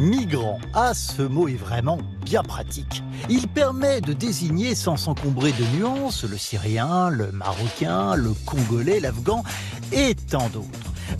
Migrant, ah ce mot est vraiment bien pratique. Il permet de désigner sans s'encombrer de nuances le Syrien, le Marocain, le Congolais, l'Afghan et tant d'autres.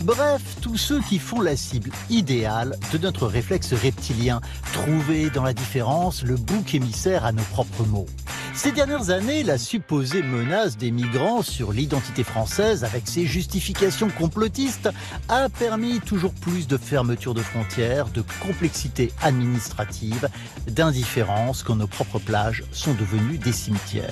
Bref, tous ceux qui font la cible idéale de notre réflexe reptilien, trouver dans la différence le bouc émissaire à nos propres maux. Ces dernières années, la supposée menace des migrants sur l'identité française avec ses justifications complotistes a permis toujours plus de fermeture de frontières, de complexité administrative, d'indifférence quand nos propres plages sont devenues des cimetières.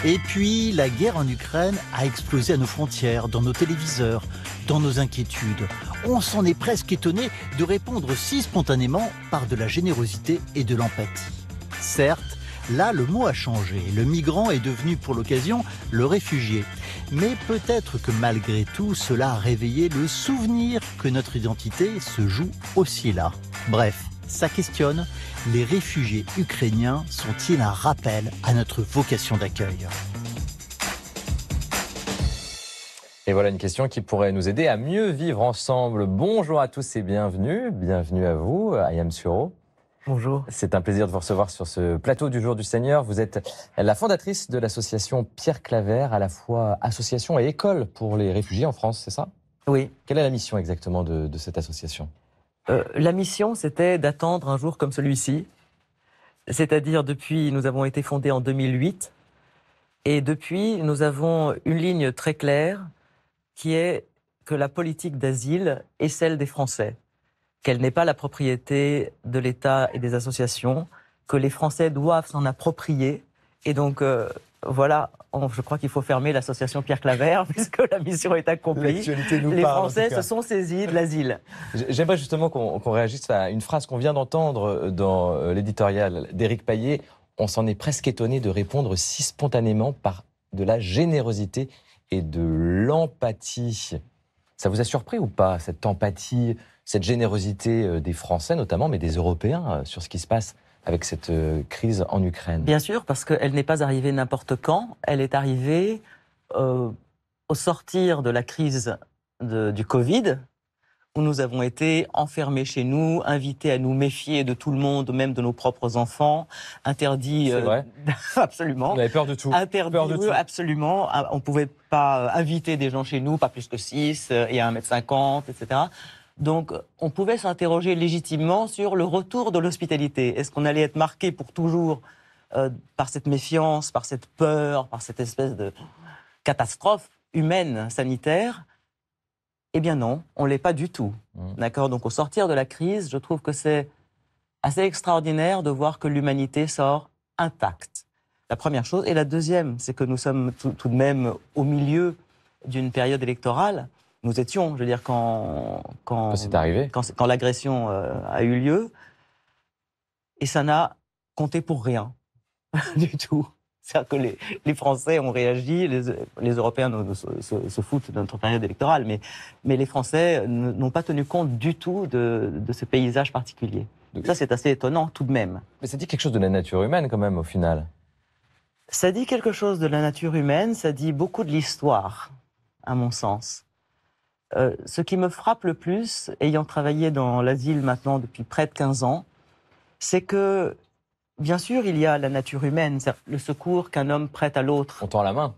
Et puis, la guerre en Ukraine a explosé à nos frontières, dans nos téléviseurs, dans nos inquiétudes. On s'en est presque étonné de répondre si spontanément par de la générosité et de l'empathie. Certes, là, le mot a changé. Le migrant est devenu pour l'occasion le réfugié. Mais peut-être que malgré tout, cela a réveillé le souvenir que notre identité se joue aussi là. Bref, ça questionne. Les réfugiés ukrainiens sont-ils un rappel à notre vocation d'accueil ? Et voilà une question qui pourrait nous aider à mieux vivre ensemble. Bonjour à tous et bienvenue. Bienvenue à vous, Ayam Suro. Bonjour. C'est un plaisir de vous recevoir sur ce plateau du Jour du Seigneur. Vous êtes la fondatrice de l'association Pierre Claver, à la fois association et école pour les réfugiés en France, c'est ça ? Oui. Quelle est la mission exactement de cette association ? La mission, c'était d'attendre un jour comme celui-ci. C'est-à-dire, nous avons été fondés en 2008. Et depuis, nous avons une ligne très claire qui est que la politique d'asile est celle des Français. Qu'elle n'est pas la propriété de l'État et des associations, que les Français doivent s'en approprier. Et donc, voilà, je crois qu'il faut fermer l'association Pierre Claver, puisque la mission est accomplie. L'actualité nous les parle, Français se sont saisis de l'asile. J'aimerais justement qu'on réagisse à une phrase qu'on vient d'entendre dans l'éditorial d'Éric Paillet. On s'en est presque étonné de répondre si spontanément par de la générosité et de l'empathie. Ça vous a surpris ou pas, cette empathie, cette générosité des Français notamment, mais des Européens, sur ce qui se passe avec cette crise en Ukraine ? Bien sûr, parce qu'elle n'est pas arrivée n'importe quand. Elle est arrivée au sortir de la crise du Covid, où nous avons été enfermés chez nous, invités à nous méfier de tout le monde, même de nos propres enfants, interdits... C'est vrai. Absolument. On avait peur de tout. Interdits, peur de tout. Absolument. On ne pouvait pas inviter des gens chez nous, pas plus que 6, et à 1,50 m, etc. Donc, on pouvait s'interroger légitimement sur le retour de l'hospitalité. Est-ce qu'on allait être marqué pour toujours par cette méfiance, par cette peur, par cette espèce de catastrophe humaine, sanitaire ? Eh bien non, on ne l'est pas du tout. D'accord ? Donc, au sortir de la crise, je trouve que c'est assez extraordinaire de voir que l'humanité sort intacte. La première chose. Et la deuxième, c'est que nous sommes tout de même au milieu d'une période électorale. Nous étions, je veux dire, quand c'est arrivé. Quand l'agression a eu lieu, et ça n'a compté pour rien du tout. C'est-à-dire que les Français ont réagi, les Européens se foutent de notre période électorale, mais les Français n'ont pas tenu compte du tout de ce paysage particulier. Ça, c'est assez étonnant tout de même. Mais ça dit quelque chose de la nature humaine quand même, au final. Ça dit quelque chose de la nature humaine, ça dit beaucoup de l'histoire, à mon sens. Ce qui me frappe le plus, ayant travaillé dans l'asile maintenant depuis près de 15 ans, c'est que, bien sûr, il y a la nature humaine, le secours qu'un homme prête à l'autre. On tend la main.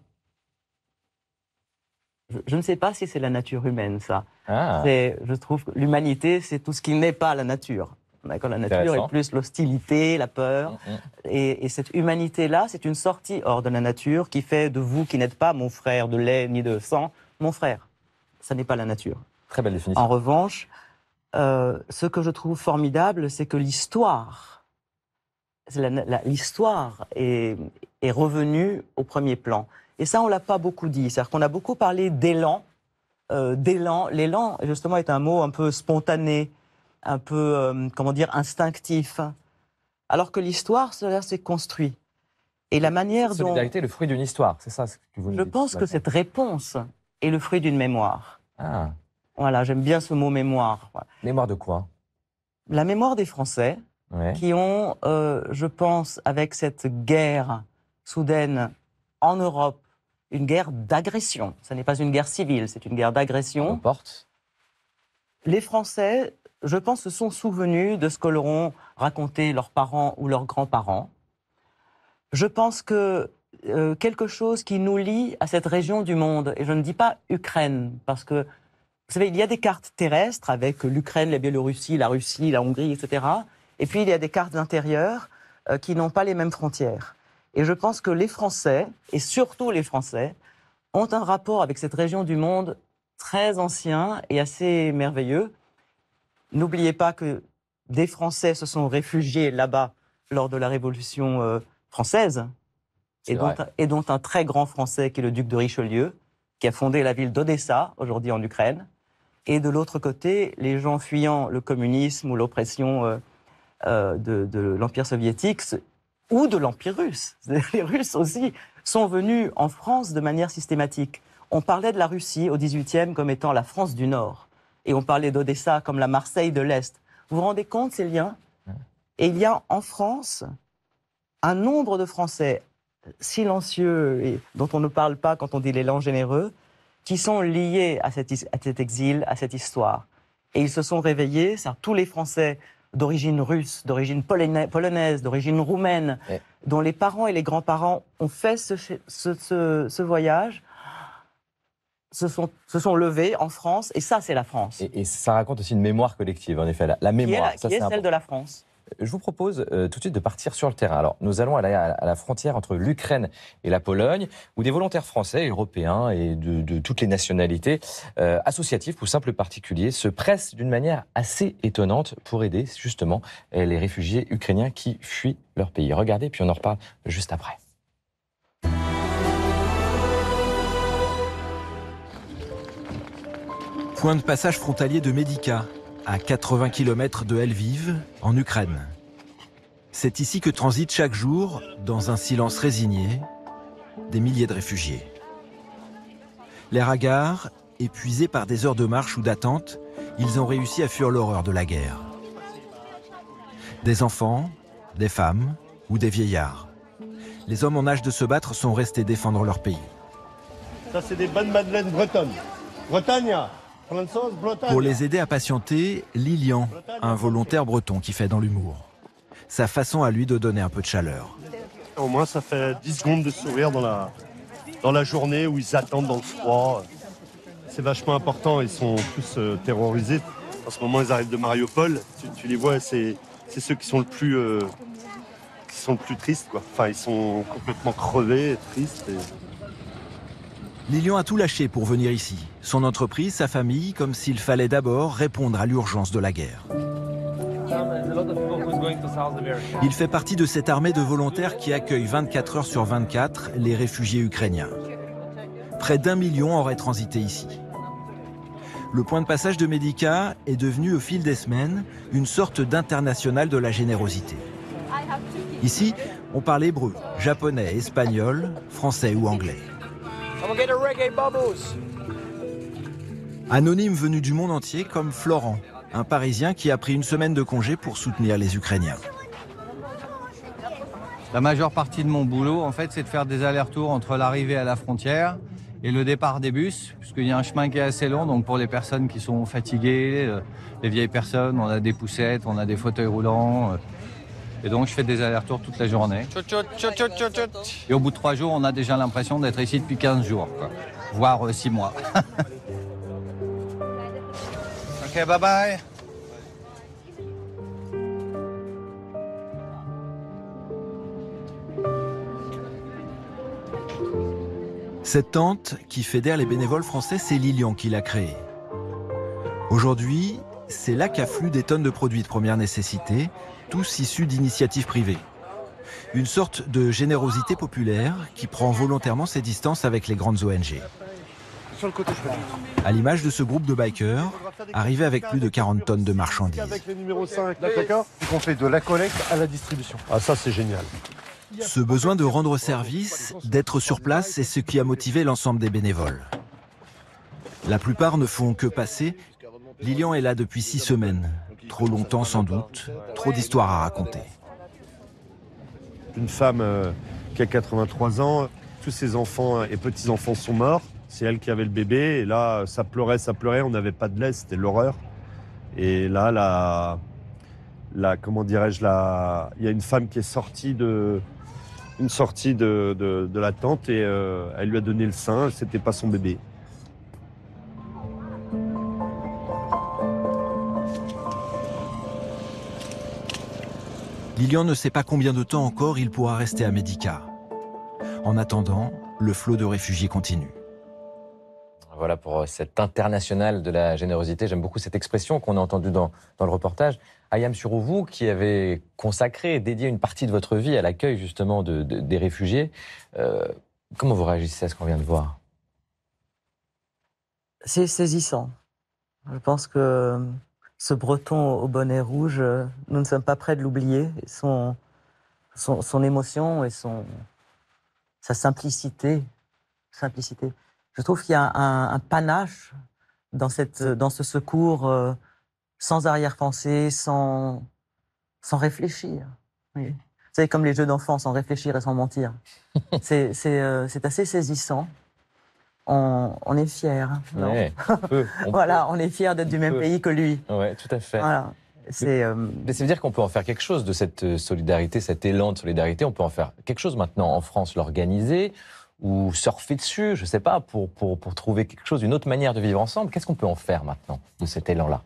Je ne sais pas si c'est la nature humaine, ça. Ah. Je trouve que l'humanité, c'est tout ce qui n'est pas la nature. D'accord, la nature est plus l'hostilité, la peur. Et cette humanité-là, c'est une sortie hors de la nature qui fait de vous, qui n'êtes pas mon frère de lait ni de sang, mon frère. Ça n'est pas la nature. Très belle définition. En revanche, ce que je trouve formidable, c'est que l'histoire est revenue au premier plan. Et ça, on ne l'a pas beaucoup dit. C'est-à-dire qu'on a beaucoup parlé d'élan. L'élan, justement, est un mot un peu spontané, un peu, instinctif. Alors que l'histoire, cela s'est construit. Et la manière dont... La solidarité est le fruit d'une histoire, c'est ça ce que vous nous dites. Je pense que cette réponse est le fruit d'une mémoire. Ah. Voilà, j'aime bien ce mot mémoire. Mémoire de quoi ? La mémoire des Français, qui ont, je pense, avec cette guerre soudaine en Europe, une guerre d'agression. Ce n'est pas une guerre civile, c'est une guerre d'agression. On porte. Les Français je pense, se sont souvenus de ce que leur ont raconté leurs parents ou leurs grands-parents. Je pense que quelque chose qui nous lie à cette région du monde, et je ne dis pas Ukraine, parce que, vous savez, il y a des cartes terrestres avec l'Ukraine, la Biélorussie, la Russie, la Hongrie, etc. Et puis il y a des cartes intérieures qui n'ont pas les mêmes frontières. Et je pense que les Français, et surtout les Français, ont un rapport avec cette région du monde très ancien et assez merveilleux. N'oubliez pas que des Français se sont réfugiés là-bas lors de la Révolution française, et dont un très grand Français qui est le duc de Richelieu, qui a fondé la ville d'Odessa, aujourd'hui en Ukraine. Et de l'autre côté, les gens fuyant le communisme ou l'oppression de l'Empire soviétique ou de l'Empire russe. Les Russes aussi sont venus en France de manière systématique. On parlait de la Russie au XVIIIe comme étant la France du Nord. Et on parlait d'Odessa comme la Marseille de l'Est. Vous vous rendez compte, ces liens? Et il y a en France un nombre de Français silencieux et dont on ne parle pas quand on dit l'élan généreux, qui sont liés à cet exil, à cette histoire. Et ils se sont réveillés, tous les Français d'origine russe, d'origine polonaise, d'origine roumaine, dont les parents et les grands-parents ont fait ce voyage, se sont levés en France, et ça, c'est la France. Et ça raconte aussi une mémoire collective, en effet, la mémoire. Qui est celle de la France. Je vous propose tout de suite de partir sur le terrain. Alors, nous allons aller à la frontière entre l'Ukraine et la Pologne, où des volontaires français, européens et de toutes les nationalités, associatifs ou simples particuliers, se pressent d'une manière assez étonnante pour aider justement les réfugiés ukrainiens qui fuient leur pays. Regardez, puis on en reparle juste après. Point de passage frontalier de Medica, à 80 km de Lviv, en Ukraine. C'est ici que transitent chaque jour, dans un silence résigné, des milliers de réfugiés. L'air hagard, épuisés par des heures de marche ou d'attente, ils ont réussi à fuir l'horreur de la guerre. Des enfants, des femmes ou des vieillards. Les hommes en âge de se battre sont restés défendre leur pays. Ça, c'est des bonnes madeleines bretonnes. Bretagne. Pour les aider à patienter, Lilian, un volontaire breton qui fait dans l'humour. Sa façon à lui de donner un peu de chaleur. Au moins, ça fait 10 secondes de sourire dans la journée où ils attendent dans le froid. C'est vachement important, ils sont tous terrorisés. En ce moment, ils arrivent de Mariupol. Tu les vois, c'est ceux qui sont le plus tristes, quoi. Enfin, ils sont complètement crevés, tristes. Lilian a tout lâché pour venir ici. Son entreprise, sa famille, comme s'il fallait d'abord répondre à l'urgence de la guerre. Il fait partie de cette armée de volontaires qui accueille 24 heures sur 24 les réfugiés ukrainiens. Près d'1 million auraient transité ici. Le point de passage de Medica est devenu au fil des semaines une sorte d'international de la générosité. Ici, on parle hébreu, japonais, espagnol, français ou anglais. Anonyme venu du monde entier comme Florent, un Parisien qui a pris une semaine de congé pour soutenir les Ukrainiens. La majeure partie de mon boulot, en fait, c'est de faire des allers-retours entre l'arrivée à la frontière et le départ des bus, puisqu'il y a un chemin qui est assez long. Donc pour les personnes qui sont fatiguées, les vieilles personnes, on a des poussettes, on a des fauteuils roulants. Et donc je fais des allers-retours toute la journée. Et au bout de 3 jours, on a déjà l'impression d'être ici depuis 15 jours, quoi. Voire 6 mois. Ok, bye bye. Cette tente qui fédère les bénévoles français, c'est Lilian qui l'a créée. Aujourd'hui, c'est là qu'affluent des tonnes de produits de première nécessité, tous issus d'initiatives privées. Une sorte de générosité populaire qui prend volontairement ses distances avec les grandes ONG. À l'image de ce groupe de bikers, arrivé avec plus de 40 tonnes de marchandises. Avec le numéro 5, d'accord ? On fait de la collecte à la distribution. Ah, ça, c'est génial. Ce besoin de rendre service, d'être sur place, c'est ce qui a motivé l'ensemble des bénévoles. La plupart ne font que passer. Lilian est là depuis 6 semaines. Trop longtemps sans doute, trop d'histoires à raconter. Une femme qui a 83 ans, tous ses enfants et petits-enfants sont morts. C'est elle qui avait le bébé. Et là, ça pleurait, on n'avait pas de lait, c'était l'horreur. Et là, comment dirais-je, il y a une femme qui est sortie de la tente et elle lui a donné le sein. C'était pas son bébé. Lilian ne sait pas combien de temps encore il pourra rester à Médika. En attendant, le flot de réfugiés continue. Voilà pour cette internationale de la générosité. J'aime beaucoup cette expression qu'on a entendue dans le reportage. Ayam Surou, vous qui avez consacré et dédié une partie de votre vie à l'accueil justement des réfugiés, comment vous réagissez à ce qu'on vient de voir? C'est saisissant. Je pense que ce breton au bonnet rouge, nous ne sommes pas prêts de l'oublier. Son émotion et sa simplicité. Je trouve qu'il y a un panache dans ce secours sans arrière-pensée, sans réfléchir. Oui. Vous savez, comme les jeux d'enfants, sans réfléchir et sans mentir. C'est assez saisissant. On est fiers. Ouais, on est fiers d'être du même pays que lui. Oui, tout à fait. Voilà. Mais ça veut dire qu'on peut en faire quelque chose de cette solidarité, cet élan de solidarité. On peut en faire quelque chose maintenant en France, l'organiser ou surfer dessus, je ne sais pas, pour trouver quelque chose, une autre manière de vivre ensemble. Qu'est-ce qu'on peut en faire maintenant de cet élan-là?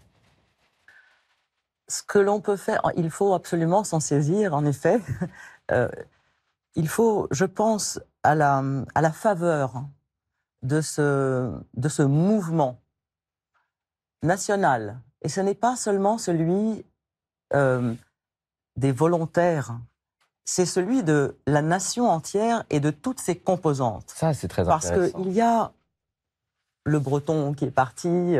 Ce que l'on peut faire, il faut absolument s'en saisir, en effet. Il faut, je pense, à la faveur de ce mouvement national. Et ce n'est pas seulement celui des volontaires, c'est celui de la nation entière et de toutes ses composantes. Ça, c'est très intéressant. Parce qu'il y a le breton qui est parti,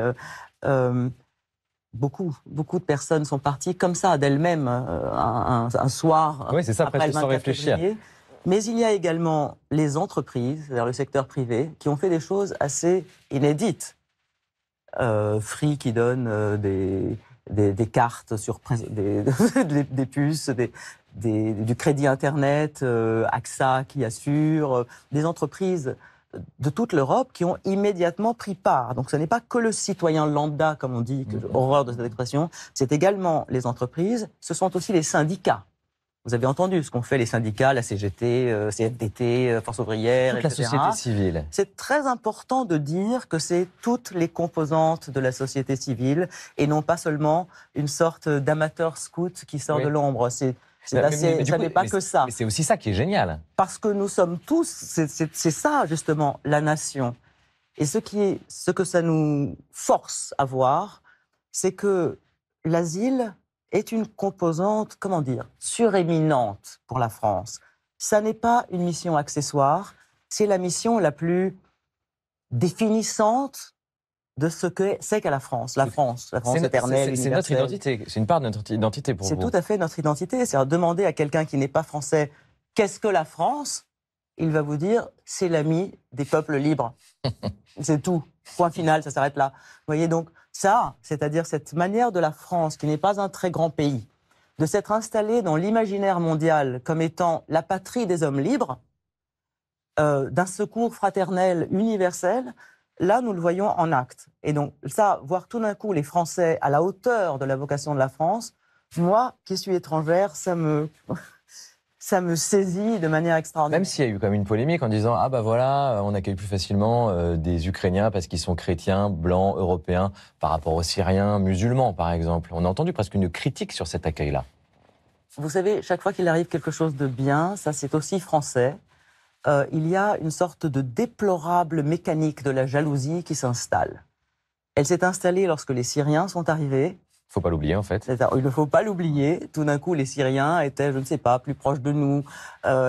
beaucoup de personnes sont parties comme ça, d'elles-mêmes, un soir, oui, c'est ça, après presque le 24 sans réfléchir. février. Mais il y a également les entreprises, c'est-à-dire le secteur privé, qui ont fait des choses assez inédites. Free qui donne des cartes sur des puces, du crédit Internet, AXA qui assure, des entreprises de toute l'Europe qui ont immédiatement pris part. Donc ce n'est pas que le citoyen lambda, comme on dit, horreur de cette expression, c'est également les entreprises, ce sont aussi les syndicats. Vous avez entendu ce qu'ont fait les syndicats, la CGT, CFDT, Force ouvrière, toute etc. la société civile. C'est très important de dire que c'est toutes les composantes de la société civile et non pas seulement une sorte d'amateur scout qui sort de l'ombre. Ça n'est pas que ça. Mais c'est aussi ça qui est génial. Parce que nous sommes tous, c'est ça justement, la nation. Et ce que ça nous force à voir, c'est que l'asile est une composante, comment dire, suréminente pour la France. Ça n'est pas une mission accessoire, c'est la mission la plus définissante de ce que c'est qu'à la France. La France éternelle, c'est notre identité, c'est une part de notre identité pour vous. C'est tout à fait notre identité. C'est-à-dire demander à quelqu'un qui n'est pas français « Qu'est-ce que la France ?» Il va vous dire « C'est l'ami des peuples libres. » C'est tout. Point final, ça s'arrête là. Vous voyez donc ça, c'est-à-dire cette manière de la France, qui n'est pas un très grand pays, de s'être installée dans l'imaginaire mondial comme étant la patrie des hommes libres, d'un secours fraternel universel, là, nous le voyons en acte. Et donc, ça, voir tout d'un coup les Français à la hauteur de la vocation de la France, moi, qui suis étrangère, ça me saisit de manière extraordinaire. Même s'il y a eu comme une polémique en disant « Ah bah voilà, on accueille plus facilement des Ukrainiens parce qu'ils sont chrétiens, blancs, européens, par rapport aux Syriens, musulmans, par exemple. » On a entendu presque une critique sur cet accueil-là. Vous savez, chaque fois qu'il arrive quelque chose de bien, ça c'est aussi français, il y a une sorte de déplorable mécanique de la jalousie qui s'installe. Elle s'est installée lorsque les Syriens sont arrivés. Il ne faut pas l'oublier, en fait. Il ne faut pas l'oublier. Tout d'un coup, les Syriens étaient, je ne sais pas, plus proches de nous.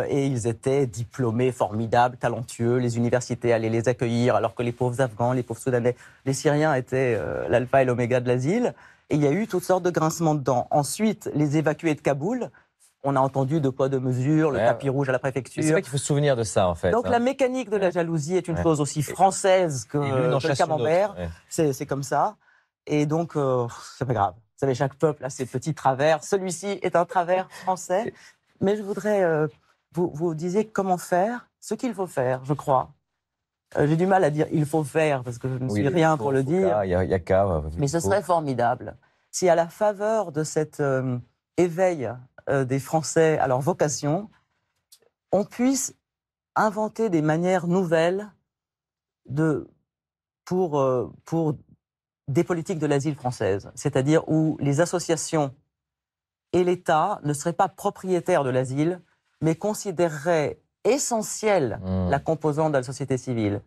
Et ils étaient diplômés, formidables, talentueux. Les universités allaient les accueillir, alors que les pauvres Afghans, les pauvres Soudanais, les Syriens étaient l'alpha et l'oméga de l'asile. Et il y a eu toutes sortes de grincements de dents. Ensuite, les évacués de Kaboul, on a entendu deux poids, deux mesures, le tapis rouge à la préfecture. C'est vrai qu'il faut se souvenir de ça, en fait. Donc la mécanique de la jalousie est une chose aussi française que le camembert. C'est comme ça. Et donc, c'est pas grave. Vous savez, chaque peuple a ses petits travers. Celui-ci est un travers français. Mais je voudrais... vous disiez comment faire. Ce qu'il faut faire, je crois. J'ai du mal à dire « il faut faire » parce que je ne suis rien pour le dire. Il y a qu'à. Mais ce serait formidable si à la faveur de cet éveil des Français à leur vocation, on puisse inventer des manières nouvelles pour des politiques de l'asile françaises, c'est-à-dire où les associations et l'État ne seraient pas propriétaires de l'asile, mais considéreraient essentielle la composante de la société civile.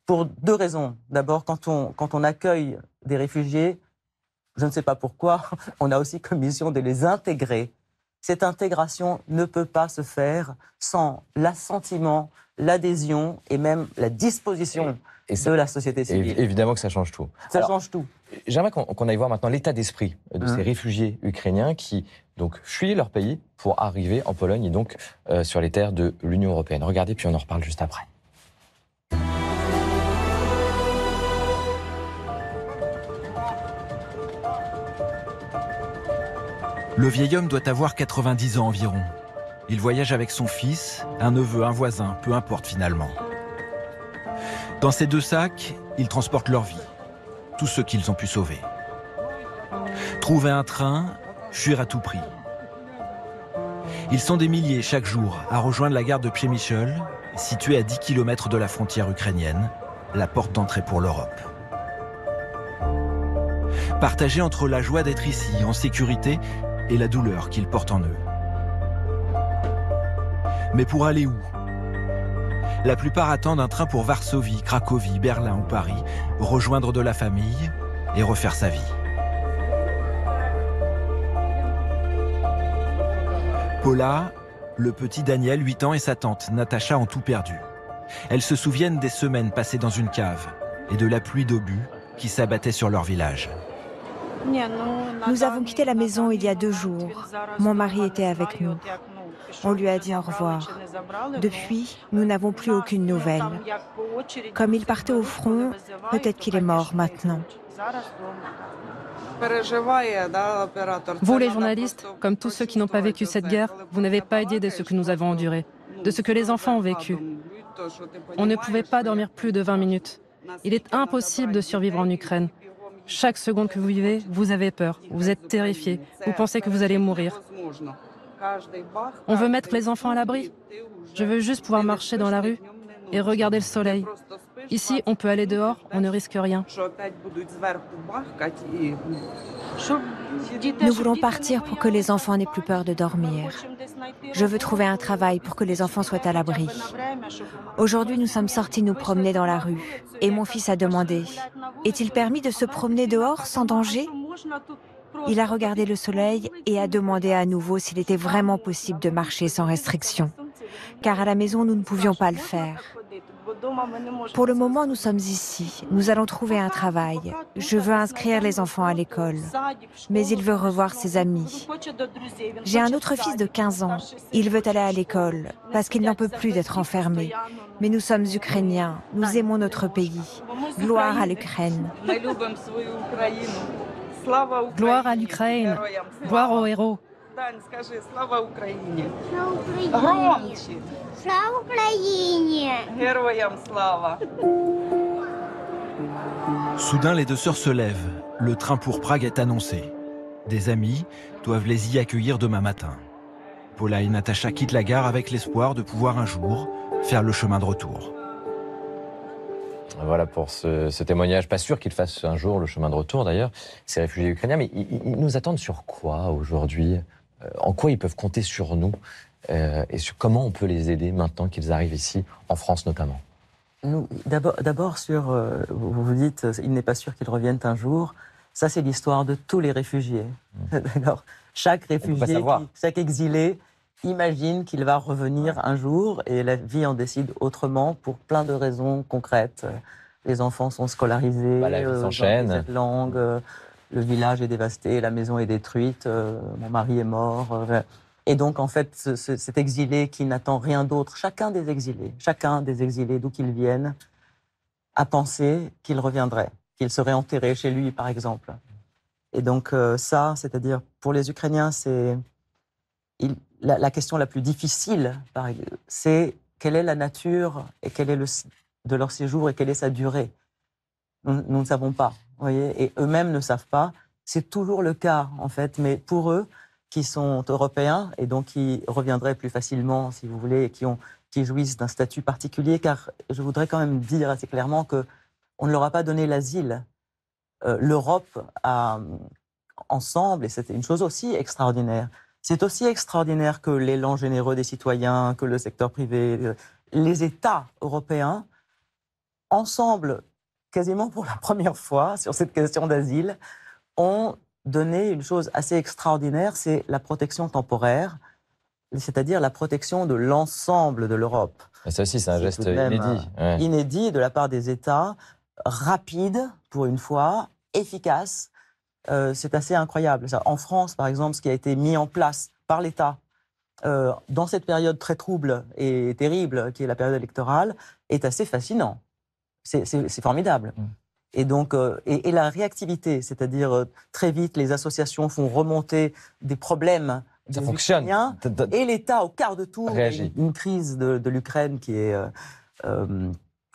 Pour deux raisons. D'abord, quand on accueille des réfugiés, je ne sais pas pourquoi, on a aussi comme mission de les intégrer. Cette intégration ne peut pas se faire sans l'assentiment, l'adhésion et même la disposition de la société civile. Évidemment que ça change tout. Ça change tout. J'aimerais qu'on aille voir maintenant l'état d'esprit de ces réfugiés ukrainiens qui donc fuient leur pays pour arriver en Pologne et donc sur les terres de l'Union européenne. Regardez, puis on en reparle juste après. Le vieil homme doit avoir 90 ans environ. Il voyage avec son fils, un neveu, un voisin, peu importe finalement. Dans ces deux sacs, ils transportent leur vie, tous ceux qu'ils ont pu sauver. Trouver un train, fuir à tout prix. Ils sont des milliers chaque jour à rejoindre la gare de Przemyśl, située à 10 km de la frontière ukrainienne, la porte d'entrée pour l'Europe. Partagés entre la joie d'être ici, en sécurité, et la douleur qu'ils portent en eux. Mais pour aller où? La plupart attendent un train pour Varsovie, Cracovie, Berlin ou Paris, rejoindre de la famille et refaire sa vie. Paula, le petit Daniel, 8 ans, et sa tante, Natacha, ont tout perdu. Elles se souviennent des semaines passées dans une cave et de la pluie d'obus qui s'abattait sur leur village. Nous avons quitté la maison il y a 2 jours. Mon mari était avec nous. On lui a dit au revoir. Depuis, nous n'avons plus aucune nouvelle. Comme il partait au front, peut-être qu'il est mort maintenant. Vous, les journalistes, comme tous ceux qui n'ont pas vécu cette guerre, vous n'avez pas idée de ce que nous avons enduré, de ce que les enfants ont vécu. On ne pouvait pas dormir plus de 20 minutes. Il est impossible de survivre en Ukraine. Chaque seconde que vous vivez, vous avez peur, vous êtes terrifié, vous pensez que vous allez mourir. On veut mettre les enfants à l'abri. Je veux juste pouvoir marcher dans la rue et regarder le soleil. Ici, on peut aller dehors, on ne risque rien. Nous voulons partir pour que les enfants n'aient plus peur de dormir. Je veux trouver un travail pour que les enfants soient à l'abri. Aujourd'hui, nous sommes sortis nous promener dans la rue et mon fils a demandé « Est-il permis de se promener dehors sans danger ?» Il a regardé le soleil et a demandé à nouveau s'il était vraiment possible de marcher sans restriction. Car à la maison, nous ne pouvions pas le faire. Pour le moment, nous sommes ici. Nous allons trouver un travail. Je veux inscrire les enfants à l'école. Mais il veut revoir ses amis. J'ai un autre fils de 15 ans. Il veut aller à l'école parce qu'il n'en peut plus d'être enfermé. Mais nous sommes Ukrainiens. Nous aimons notre pays. Gloire à l'Ukraine. Gloire à l'Ukraine. Gloire aux héros. Soudain, les 2 sœurs se lèvent. Le train pour Prague est annoncé. Des amis doivent les y accueillir demain matin. Paula et Natacha quittent la gare avec l'espoir de pouvoir un jour faire le chemin de retour. Voilà pour ce témoignage. Pas sûr qu'ils fassent un jour le chemin de retour d'ailleurs, ces réfugiés ukrainiens. Mais ils nous attendent sur quoi aujourd'hui? En quoi ils peuvent compter sur nous? Et sur comment on peut les aider maintenant qu'ils arrivent ici, en France notamment? D'abord sur, vous dites, il n'est pas sûr qu'ils reviennent un jour. Ça, c'est l'histoire de tous les réfugiés. Alors, chaque réfugié, chaque exilé imagine qu'il va revenir un jour et la vie en décide autrement pour plein de raisons concrètes. Les enfants sont scolarisés, la vie s'enchaîne. cette langue, le village est dévasté, la maison est détruite, mon mari est mort. Et donc, en fait, cet exilé qui n'attend rien d'autre, chacun des exilés, d'où qu'ils viennent, a pensé qu'il reviendrait, qu'il serait enterré chez lui, par exemple. Et donc, ça, c'est-à-dire, pour les Ukrainiens, c'est la question la plus difficile, c'est quelle est la nature et quel est de leur séjour et quelle est sa durée. Nous ne savons pas, vous voyez, et eux-mêmes ne savent pas c'est toujours le cas, en fait. Mais pour eux, qui sont européens et donc qui reviendraient plus facilement, si vous voulez, et qui jouissent d'un statut particulier, car je voudrais quand même dire assez clairement qu'on ne leur a pas donné l'asile. L'Europe a ensemble, et c'était une chose aussi extraordinaire, c'est aussi extraordinaire que l'élan généreux des citoyens, que le secteur privé, les États européens, ensemble, quasiment pour la première fois sur cette question d'asile, ont donné une chose assez extraordinaire, c'est la protection temporaire, c'est-à-dire la protection de l'ensemble de l'Europe. Ça aussi, c'est un geste inédit. Ouais. Inédit de la part des États, rapide pour une fois, efficace. C'est assez incroyable. En France, par exemple, ce qui a été mis en place par l'État dans cette période très trouble et terrible qui est la période électorale est assez fascinant. C'est formidable. Et donc, et la réactivité, c'est-à-dire très vite, les associations font remonter des problèmes ça fonctionne. Et l'État, au quart de tour, réagit. Une crise de l'Ukraine qui est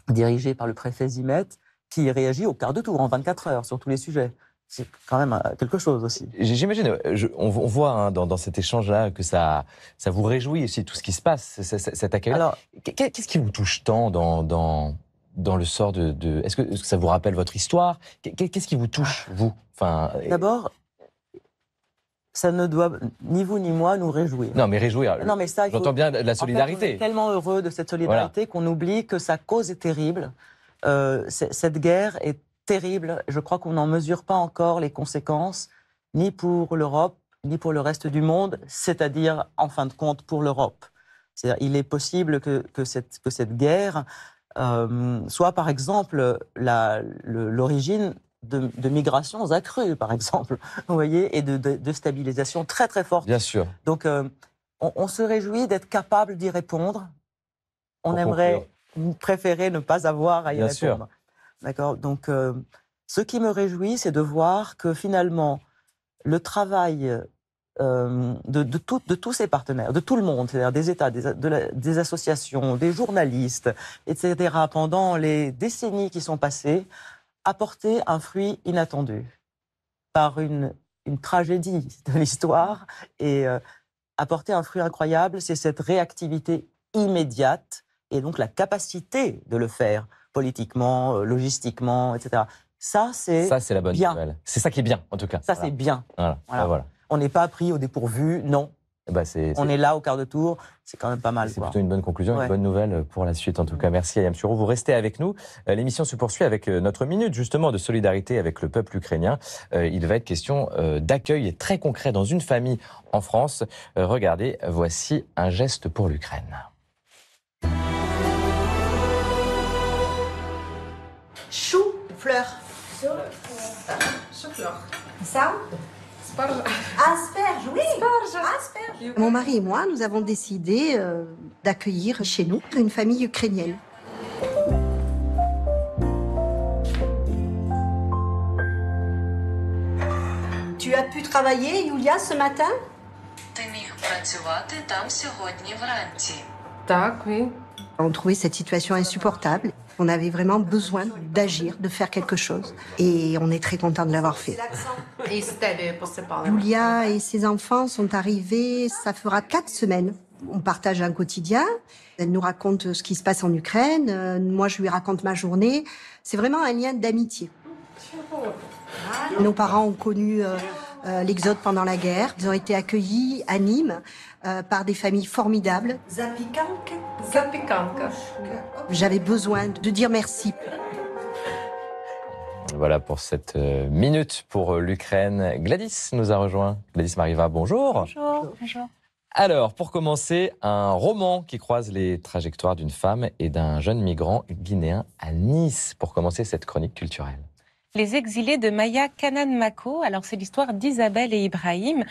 dirigée par le préfet Zimet, qui réagit au quart de tour, en 24 heures, sur tous les sujets. C'est quand même quelque chose aussi. J'imagine, on voit dans cet échange-là que ça vous réjouit aussi, tout ce qui se passe, cet accueil. Alors, qu'est-ce qui vous touche tant dans le sort de... Est-ce que ça vous rappelle votre histoire? Qu'est-ce qui vous touche, vous? D'abord, ça ne doit ni vous ni moi nous réjouir. Non, mais réjouir. Non, mais ça, j'entends bien la solidarité. En fait, on est tellement heureux de cette solidarité qu'on oublie que sa cause est terrible. Cette guerre est terrible. Je crois qu'on n'en mesure pas encore les conséquences, ni pour l'Europe, ni pour le reste du monde, c'est-à-dire, en fin de compte, pour l'Europe. C'est-à-dire, il est possible que cette guerre soit, par exemple, l'origine de migrations accrues, par exemple, vous voyez, et de stabilisation très, très forte. Bien sûr. Donc, on se réjouit d'être capable d'y répondre. On aimerait préférer ne pas avoir à y répondre. Sûr. D'accord. Donc, ce qui me réjouit, c'est de voir que finalement, le travail de tous ces partenaires, de tout le monde, c'est-à-dire des États, des associations, des journalistes, etc., pendant les décennies qui sont passées, a porté un fruit inattendu par une tragédie de l'histoire et a porté un fruit incroyable, c'est cette réactivité immédiate et donc la capacité de le faire politiquement, logistiquement, etc. Ça, c'est la bonne bien. nouvelle. C'est ça qui est bien, en tout cas. Ça, c'est bien. Voilà. On n'est pas pris au dépourvu, non. On est là au quart de tour, c'est quand même pas mal. C'est plutôt une bonne conclusion, Ouais. une bonne nouvelle pour la suite. En tout cas, merci Ayam Suro. Vous restez avec nous. L'émission se poursuit avec notre minute justement de solidarité avec le peuple ukrainien. Il va être question d'accueil très concret dans une famille en France. Regardez, voici un geste pour l'Ukraine. Chou-fleur. Chou-fleur. Ça Asperge, oui. Asperge. Mon mari et moi, nous avons décidé d'accueillir chez nous une famille ukrainienne. Tu as pu travailler, Yulia, ce matin? Так, oui. On trouvait cette situation insupportable. On avait vraiment besoin d'agir, de faire quelque chose. Et on est très content de l'avoir fait. Yulia et ses enfants sont arrivés, ça fera 4 semaines. On partage un quotidien. Elle nous raconte ce qui se passe en Ukraine. Moi, je lui raconte ma journée. C'est vraiment un lien d'amitié. Nos parents ont connu l'exode pendant la guerre. Ils ont été accueillis à Nîmes par des familles formidables. Запеканка. J'avais besoin de dire merci. Voilà pour cette minute pour l'Ukraine. Gladys nous a rejoint. Gladys Mariva, bonjour. Bonjour. Alors, pour commencer, un roman qui croise les trajectoires d'une femme et d'un jeune migrant guinéen à Nice, pour commencer cette chronique culturelle. Les exilés de Maya Kanan-Mako. Alors, c'est l'histoire d'Isabelle et Ibrahim.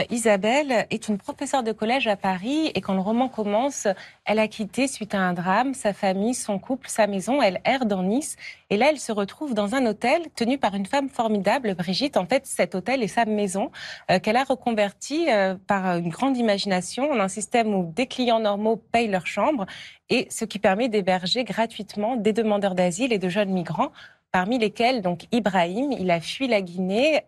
Isabelle est une professeure de collège à Paris et quand le roman commence, elle a quitté suite à un drame sa famille, son couple, sa maison. Elle erre dans Nice et là, elle se retrouve dans un hôtel tenu par une femme formidable, Brigitte. En fait, cet hôtel est sa maison qu'elle a reconverti par une grande imagination en un système où des clients normaux payent leur chambre et ce qui permet d'héberger gratuitement des demandeurs d'asile et de jeunes migrants. parmi lesquels donc Ibrahim. Il a fui la Guinée,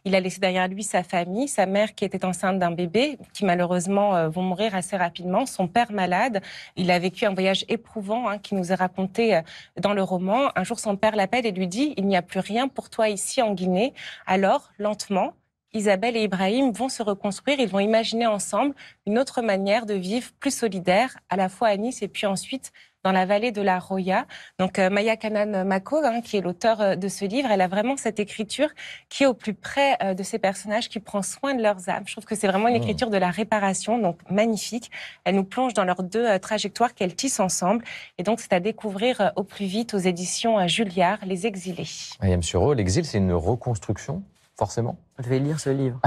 il a laissé derrière lui sa famille, sa mère qui était enceinte d'un bébé, qui malheureusement vont mourir assez rapidement, son père malade. Il a vécu un voyage éprouvant qui nous est raconté dans le roman. Un jour, son père l'appelle et lui dit « Il n'y a plus rien pour toi ici en Guinée ». Alors, lentement, Isabelle et Ibrahim vont se reconstruire, ils vont imaginer ensemble une autre manière de vivre, plus solidaire, à la fois à Nice et puis ensuite dans la vallée de la Roya. Donc Maya Kanan Mako, qui est l'auteur de ce livre, elle a vraiment cette écriture qui est au plus près de ces personnages, qui prend soin de leurs âmes. Je trouve que c'est vraiment une écriture de la réparation, donc magnifique. Elle nous plonge dans leurs deux trajectoires qu'elles tissent ensemble. Et donc c'est à découvrir au plus vite aux éditions Julliard, Les Exilés. Ayam Suro, l'exil, c'est une reconstruction, forcément. Vous devez lire ce livre.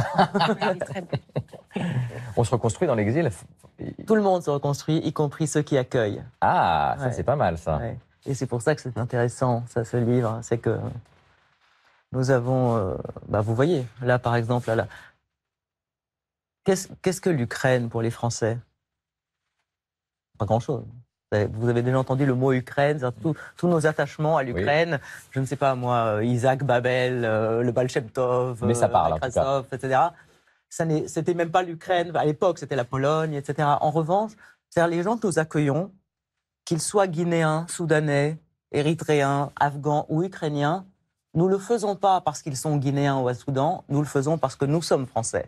Très beau. On se reconstruit dans l'exil. Tout le monde se reconstruit, y compris ceux qui accueillent. Ah, ça c'est pas mal, ça. Ouais. Et c'est pour ça que c'est intéressant, ça, ce livre. C'est que nous avons... vous voyez, là, par exemple, là. Qu'est-ce que l'Ukraine pour les Français? Pas grand-chose. Vous avez déjà entendu le mot Ukraine, tous nos attachements à l'Ukraine. Oui. Je ne sais pas, moi, Isaac Babel, le Baal Shem Tov, mais ça parle, Nekrasov, etc. C'était même pas l'Ukraine, à l'époque, c'était la Pologne, etc. En revanche, c'est-à-dire les gens que nous accueillons, qu'ils soient guinéens, soudanais, érythréens, afghans ou ukrainiens, nous ne le faisons pas parce qu'ils sont guinéens ou à Soudan, nous le faisons parce que nous sommes français.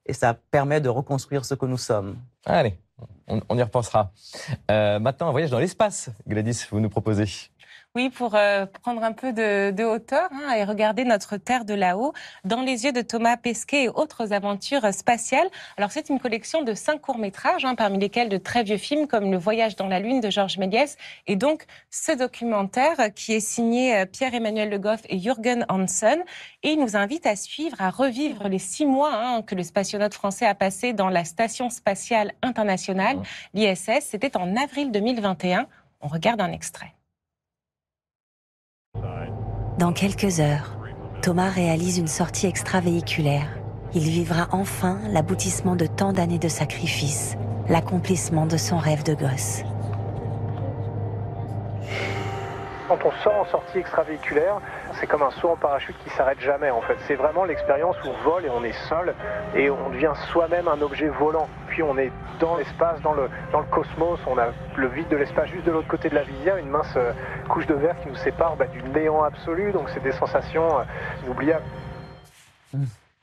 Et ça permet de reconstruire ce que nous sommes. Allez, on y repensera. Maintenant, un voyage dans l'espace, Gladys, vous nous proposez. Oui, pour prendre un peu de hauteur et regarder notre Terre de là-haut, dans les yeux de Thomas Pesquet et autres aventures spatiales. Alors, c'est une collection de 5 courts-métrages, parmi lesquels de très vieux films comme Le Voyage dans la Lune de Georges Méliès. Et donc, ce documentaire qui est signé Pierre-Emmanuel Le Goff et Jürgen Hansen. Et il nous invite à suivre, à revivre les 6 mois que le spationaute français a passé dans la Station spatiale internationale, l'ISS. C'était en avril 2021. On regarde un extrait. Dans quelques heures, Thomas réalise une sortie extravéhiculaire. Il vivra enfin l'aboutissement de tant d'années de sacrifice, l'accomplissement de son rêve de gosse. Quand on sort en sortie extravéhiculaire, c'est comme un saut en parachute qui s'arrête jamais en fait. C'est vraiment l'expérience où on vole et on est seul et on devient soi-même un objet volant. Puis on est dans l'espace, dans le cosmos, on a le vide de l'espace juste de l'autre côté de la visière, une mince couche de verre qui nous sépare du néant absolu. Donc c'est des sensations inoubliables.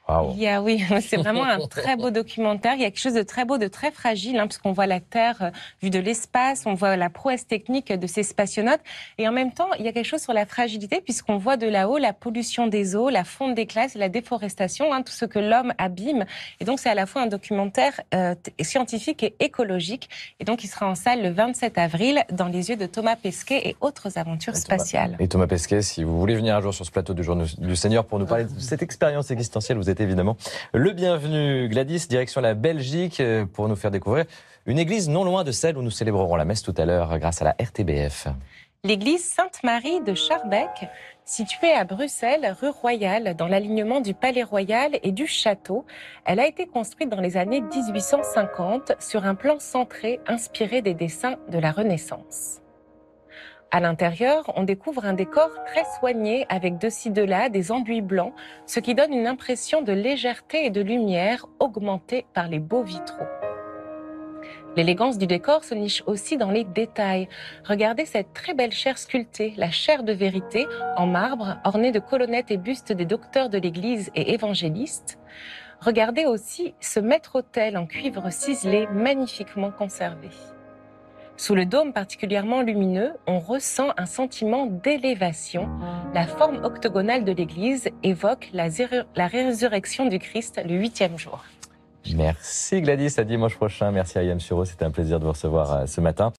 Wow. Oui, c'est vraiment un très beau documentaire. Il y a quelque chose de très beau, de très fragile, puisqu'on voit la Terre vue de l'espace, on voit la prouesse technique de ces spationautes. Et en même temps, il y a quelque chose sur la fragilité, puisqu'on voit de là-haut la pollution des eaux, la fonte des glaces, la déforestation, tout ce que l'homme abîme. Et donc, c'est à la fois un documentaire scientifique et écologique. Et donc, il sera en salle le 27 avril, dans les yeux de Thomas Pesquet et autres aventures spatiales. Et Thomas Pesquet, si vous voulez venir un jour sur ce plateau du Jour du Seigneur pour nous parler de cette expérience existentielle, vous êtes évidemment le bienvenu. Gladys, direction la Belgique pour nous faire découvrir une église non loin de celle où nous célébrerons la messe tout à l'heure grâce à la RTBF. L'église Sainte-Marie de Schaerbeek, située à Bruxelles, rue Royale, dans l'alignement du Palais Royal et du Château. Elle a été construite dans les années 1850 sur un plan centré inspiré des dessins de la Renaissance. À l'intérieur, on découvre un décor très soigné avec de ci de là des enduits blancs, ce qui donne une impression de légèreté et de lumière augmentée par les beaux vitraux. L'élégance du décor se niche aussi dans les détails. Regardez cette très belle chaire sculptée, la chaire de vérité, en marbre, ornée de colonnettes et bustes des docteurs de l'Église et évangélistes. Regardez aussi ce maître-autel en cuivre ciselé, magnifiquement conservé. Sous le dôme particulièrement lumineux, on ressent un sentiment d'élévation. La forme octogonale de l'église évoque la résurrection du Christ le 8e jour. Merci Gladys, à dimanche prochain. Merci Ayam Suro, c'était un plaisir de vous recevoir ce matin.